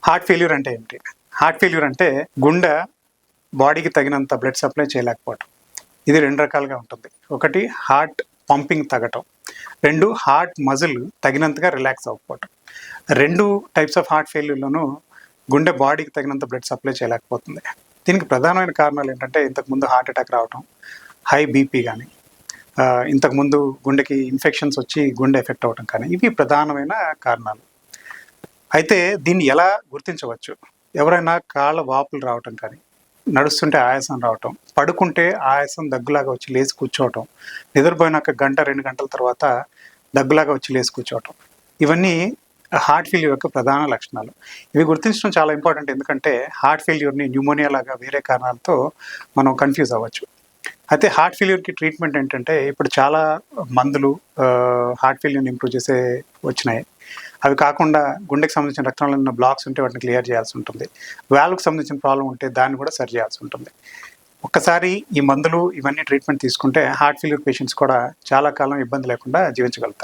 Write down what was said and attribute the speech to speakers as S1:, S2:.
S1: Heart failure అంటే ఏంటి? Heart failure అంటే గుండె బాడీకి తగినంత బ్లడ్ సప్లై చేయలేకపోవటం. ఇది 2 రకాలుగా ఉంటుంది. ఒకటి హార్ట్ పంపింగ్ తగ్గటం. 2 హార్ట్ మజిల్ తగినంతగా రిలాక్స్ అవ్వకపోవటం. 2 టైప్స్ ఆఫ్ హార్ట్ ఫెయిల్యూర్‌లోనూ గుండె బాడీకి తగినంత బ్లడ్ సప్లై చేయలేకపోతుంది. దీనికి ప్రధానమైన కారణాలు ఏంటంటే ఇంతకుముందు హార్ట్ అటాక్ రావటం, హై బీపీ గానీ, ఇంతకుముందు గుండెకి ఇన్ఫెక్షన్స్ వచ్చి గుండె ఎఫెక్ట్ అవ్వటం కానీ ఇవి ప్రధానమైన కారణాలు. అయితే దీన్ని ఎలా గుర్తించవచ్చు? ఎవరైనా కాళ్ళ వాపులు రావటం కానీ, నడుస్తుంటే ఆయాసం రావటం, పడుకుంటే ఆయాసం దగ్గులాగా వచ్చి లేచి కూర్చోవటం, నిద్రపోయినాక గంట 2 గంటల తర్వాత దగ్గులాగా వచ్చి లేచి కూర్చోవటం, ఇవన్నీ హార్ట్ ఫెయిల్యూర్ యొక్క ప్రధాన లక్షణాలు. ఇవి గుర్తించడం చాలా ఇంపార్టెంట్. ఎందుకంటే హార్ట్ ఫెయిల్యూర్‌ని న్యూమోనియా లాగా వేరే కారణాలతో మనం కన్‌ఫ్యూజ్ అవ్వచ్చు. అయితే హార్ట్ ఫెయిల్యూర్‌కి ట్రీట్మెంట్ ఏంటంటే ఇప్పుడు చాలా మందులు హార్ట్ ఫెయిల్యూర్‌ని ఇంప్రూవ్ చేసే వచ్చినాయి. అవి కాకుండా గుండెకి సంబంధించిన రక్తంలో ఉన్న బ్లాక్స్ ఉంటే వాటిని క్లియర్ చేయాల్సి ఉంటుంది. వాల్వ్‌కి సంబంధించిన ప్రాబ్లమ్ ఉంటే దాన్ని కూడా సరి చేయాల్సి ఉంటుంది. ఒక్కసారి ఈ మందులు ఇవన్నీ ట్రీట్మెంట్ తీసుకుంటే హార్ట్ ఫెయిల్యూర్ పేషెంట్స్ కూడా చాలా కాలం ఇబ్బంది లేకుండా జీవించగలుగుతారు.